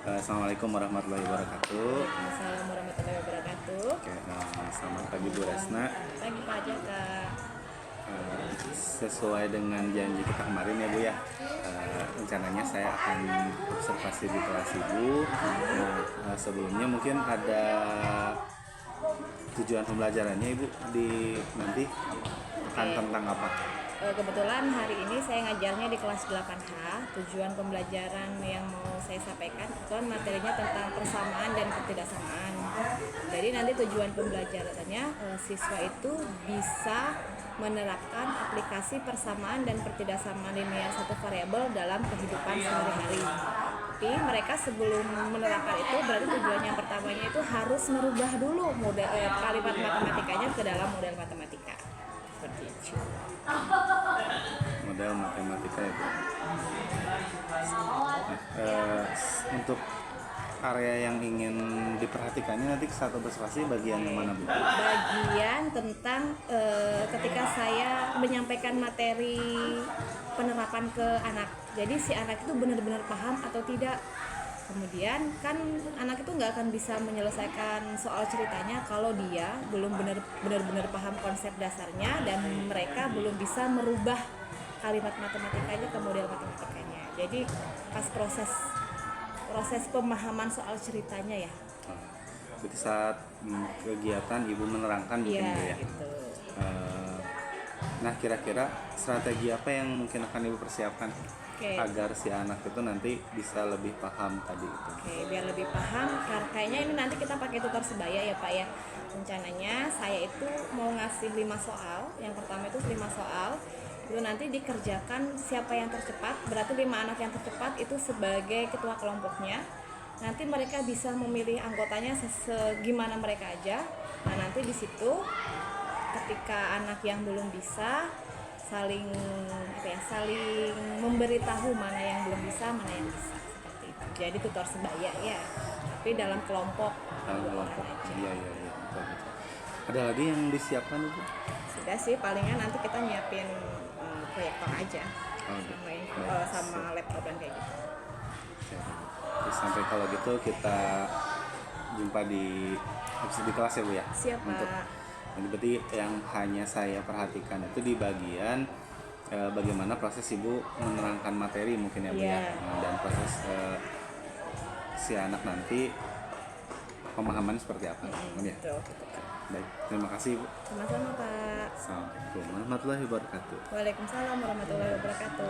Assalamualaikum warahmatullahi wabarakatuh. Assalamualaikum warahmatullahi wabarakatuh. Oke, selamat pagi Bu Resna. Pagi Pak Jaka. Sesuai dengan janji kita kemarin ya Bu ya, rencananya saya akan observasi di kelas Ibu. Nah, sebelumnya mungkin ada tujuan pembelajarannya Ibu di nanti akan tentang apa? Kebetulan hari ini saya ngajarnya di kelas 8H. Tujuan pembelajaran yang mau saya sampaikan kebetulan materinya tentang persamaan dan ketidaksamaan. Jadi nanti tujuan pembelajarannya siswa itu bisa menerapkan aplikasi persamaan dan ketidaksamaan linear satu variabel dalam kehidupan sehari-hari. Tapi mereka sebelum menerapkan itu berarti tujuan yang pertamanya itu harus merubah dulu model kalimat matematikanya ke dalam model matematika. Seperti itu. Model matematika ya Bu. Untuk area yang ingin diperhatikannya nanti satu observasi bagian yang mana Bu? Bagian tentang ketika saya menyampaikan materi penerapan ke anak. Jadi si anak itu benar-benar paham atau tidak. Kemudian kan anak itu nggak akan bisa menyelesaikan soal ceritanya kalau dia belum benar-benar paham konsep dasarnya dan mereka belum bisa merubah kalimat matematikanya ke model matematikanya. Jadi pas proses pemahaman soal ceritanya ya. Berarti saat kegiatan Ibu menerangkan mungkin Iya, ya. gitu. Nah, kira-kira strategi apa yang mungkin akan Ibu persiapkan agar si anak itu nanti bisa lebih paham tadi itu? Biar lebih paham, kayaknya ini nanti kita pakai tutor sebaya ya Pak ya. Rencananya saya itu mau ngasih 5 soal. Yang pertama itu 5 soal. Itu nanti dikerjakan siapa yang tercepat, berarti 5 anak yang tercepat itu sebagai ketua kelompoknya. Nanti mereka bisa memilih anggotanya segimana mereka aja. Nah, nanti di situ ketika anak yang belum bisa saling memberitahu mana yang belum bisa, mana yang bisa, seperti itu. Jadi tutor sebaya ya, tapi dalam kelompok. Iya. Betul. Ada lagi yang disiapkan Ibu? Sudah sih, palingan nanti kita nyiapin proyektor aja sama laptop dan kayak gitu. Terus sampai kalau gitu kita jumpa di kelas ya Bu ya. Siap Pak. Berarti yang hanya saya perhatikan itu di bagian bagaimana proses Ibu menerangkan materi mungkin ya Bu ya. Dan proses si anak nanti pemahaman seperti apa ya. Betul. Baik, terima kasih Bu. Sama-sama Pak. Assalamualaikum warahmatullahi wabarakatuh. Waalaikumsalam warahmatullahi wabarakatuh.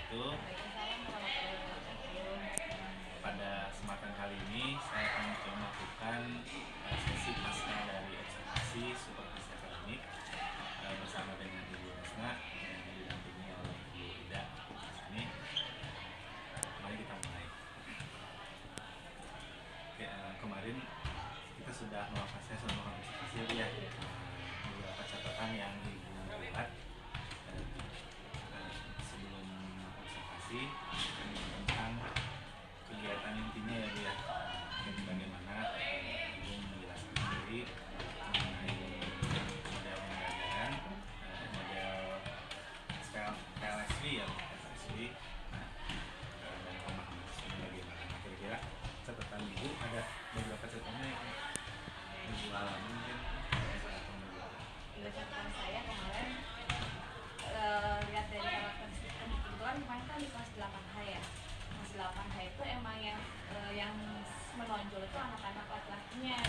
wabarakatuh. Waalaikumsalam warahmatullahi wabarakatuh. Pada kesempatan kali ini saya akan mencoba melakukan sesi pasca dari observasi supervisi akademik bersama dengan Ibu Resna yang didampingi oleh Ibu Ida di sini. Mari kita mulai. Oke, kemarin kita sudah melakukan observasi ya. Beberapa catatan yang Ibu buat sebelum observasi tentang kegiatan intinya ya Bu ya. Bagaimana Ibu menjelaskan sendiri mengenai model pembelajaran, model PLSV ya, PLSV. Nah, dan pemahaman siswa bagaimana. Nah, kira-kira catatan Ibu ada beberapa catatannya yang Ibu alami mungkin saat pembelajaran. Catatan saya kemarin lihat dari karakteristik kebetulan kemarin kan di kelas 8H ya. Kelas 8H itu emang yang menonjol itu anak-anak laki-lakinya.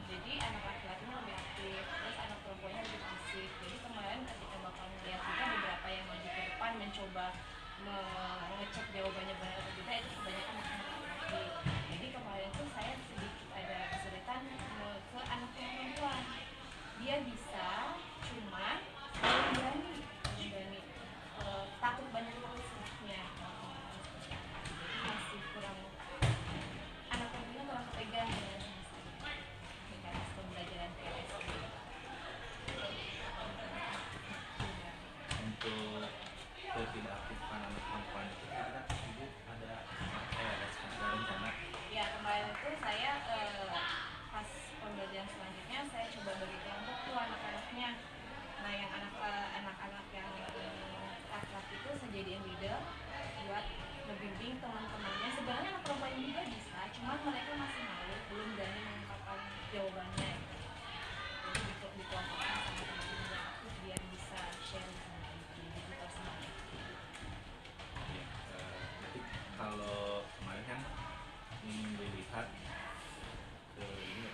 Jadi anak laki-lakinya lebih aktif, terus anak perempuannya lebih pasif. Jadi kemarin ketika bakal melihat juga beberapa yang maju ke depan mencoba mengecek jawabannya benar atau tidak, itu kebanyakan anak laki-laki. Jadi kemarin tuh saya sedikit ada kesulitan ke anak yang perempuan. Dia bisa, cuman berani takut banyak tulisnya. Jadi masih kurang, anak perempuannya kurang pegang dengan mekanisme pembelajaran PLSV. Untuk ketidakaktifan anak perempuan itu kira-kira Ibu ada rencana? Ya, kemarin itu saya pas pembelajaran selanjutnya saya coba bagi kelompok tuh anak-anaknya. Nah, yang anak-anak yang laki-laki itu saya jadiin leader buat membimbing teman-temannya. Sebenarnya anak perempuan juga bisa, cuman mereka masih malu, belum berani mengungkapkan jawabannya. Jadi dikelompokkan sama teman-teman yang aktif biar bisa share di digital semuanya. Ya, berarti kalau kemarin kan ingin dilihat ke ini ya,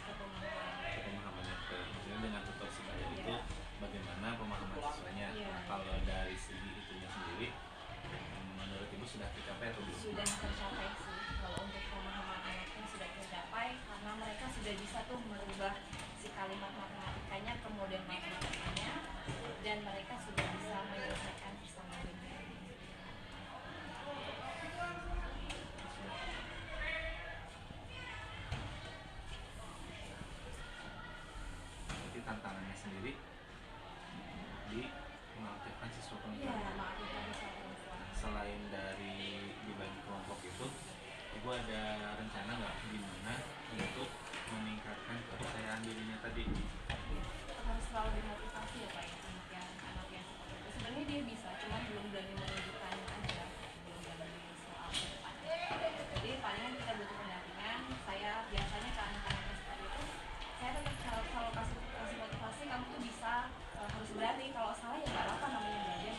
ke pemahamannya, maksudnya dengan tutor sebaya itu bagaimana pemahaman siswanya. Kalau dari segi itunya sendiri, menurut Ibu sudah tercapai atau belum? Sudah tercapai sih, kalau untuk pemahaman anaknya sudah tercapai karena mereka sudah bisa tuh merubah si kalimat matematikanya ke model matematikanya, dan mereka sudah bisa menyelesaikan bersama dengan. Berarti tantangannya sendiri di mengaktifkan siswa perempuan. Iya, mengaktifkan siswa perempuan. Selain dari dibagi kelompok itu, Ibu ada rencana nggak gimana untuk meningkatkan kepercayaan dirinya tadi? Harus selalu dimotivasi ya Pak, anak yang seperti itu. Sebenarnya dia bisa, cuma belum berani menunjukkan aja, belum berani soal ke depan. Jadi palingan kita butuh pendampingan. Saya biasanya ke anak-anak yang seperti itu, saya tetap kalau kasih motivasi, kamu tuh bisa, harus berani. Kalau salah ya nggak apa-apa, namanya belajar.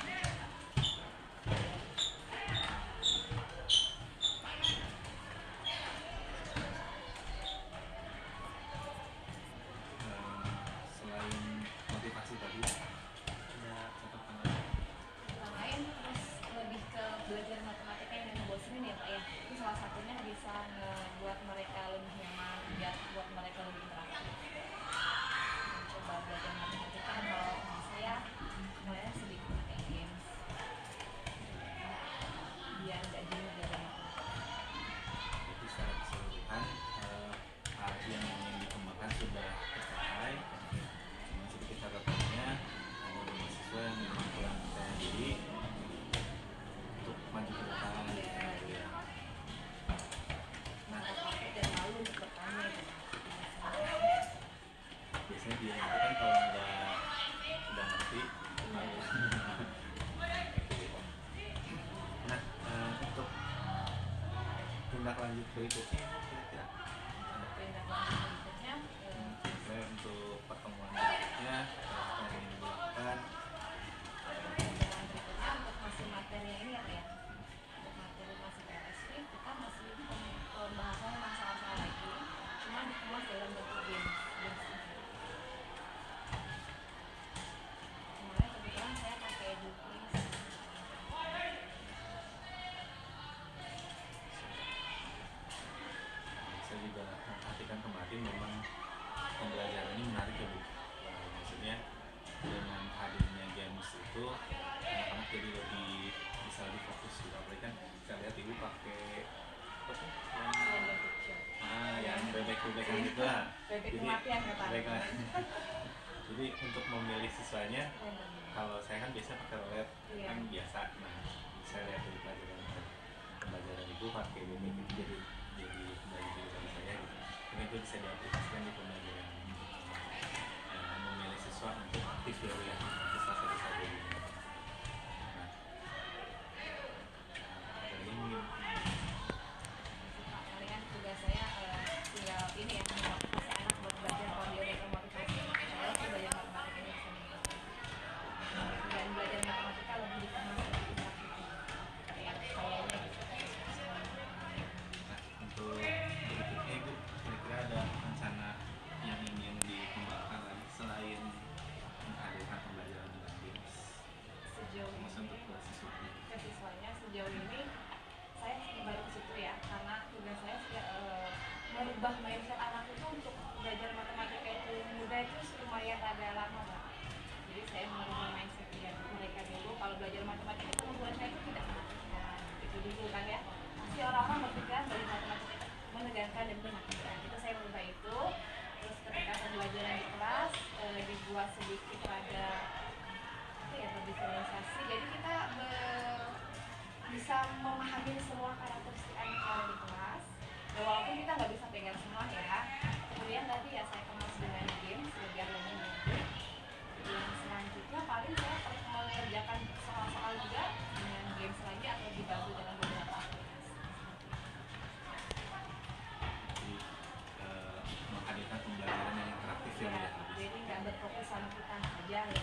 Selain motivasi tadi, ada catatan lain? Lain terus lebih ke belajar matematika yang ngebosenin ya Pak ya. Itu salah satunya bisa ngebuat mereka lebih nyaman, biar buat mereka lebih interaktif. Coba belajar matematika kalau saya kemarin sedikit pakai games biar nggak jenuh belajar matematika. Jadi secara keseluruhan hal yang ingin dikembangkan sudah tercapai. Cuma sedikit catatannya, ada beberapa siswa yang memang kurang percaya diri untuk maju ke depan. Ya. Nah, Takut dan malu untuk bertanya gitu. biasanya dia itu kan kalau udah ngerti malu. Nah, untuk tindak lanjut berikutnya kira-kira ada Tindak lanjut berikutnya misalnya untuk pertemuan berikutnya apa yang ingin dilakukan? pembelajaran berikutnya untuk masih materi yang ini ya Pak ya. Untuk materi masih PLSV kita masih pembahasannya masalah-masalah lagi, cuma dikemas dalam bentuk games. Kemarin kebetulan saya pakai Edukis back to back gitu lah. Back kematian kata. Jadi untuk memilih siswanya, kalau saya kan biasa pakai rolet, Iya. kan biasa. Nah, saya lihat dari pelajaran itu pakai BBM itu jadi pembelajaran bagi saya gitu. Mungkin itu bisa diaplikasikan di pembelajaran memilih siswa untuk aktif ya, itu salah satu strategi. Nah, ini Kalian tugas saya tinggal ini ya, memotivasi anak buat belajar. Kalau dia udah termotivasi, saya langsung belajar matematika ini dan belajar matematika lebih dikemas lebih interaktif kayak saya ini. Nah, untuk berikutnya Ibu, kira-kira ada rencana yang ingin dikembangkan lagi selain menghadirkan pembelajaran dengan games? Sejauh ini Maksudnya untuk ke siswanya sejauh ini saya baru ke situ ya, karena tugas saya merubah mindset anak itu untuk belajar matematika itu mudah itu lumayan agak lama Pak. Jadi saya merubah mindset mereka dulu kalau belajar matematika itu membuat saya itu tidak menakutkan itu dulu kan ya. Pasti orang-orang berpikir belajar matematika itu menegangkan dan menakutkan. Itu saya merubah itu. Terus ketika pembelajaran di kelas dibuat sedikit ada apa ya, berdifferensiasi. Jadi kita bisa memahami semua karakteristik anak yang ada di kelas. Ya, walaupun kita nggak bisa pegang semua ya. Kemudian tadi ya saya kemas dengan game biar lebih mudah. Yang selanjutnya paling saya mengerjakan soal-soal juga dengan game lagi atau dibantu dengan beberapa aplikasi. Jadi menghadirkan pembelajaran yang interaktif ya, Bu, ya. Jadi nggak berfokus sama kita saja ya.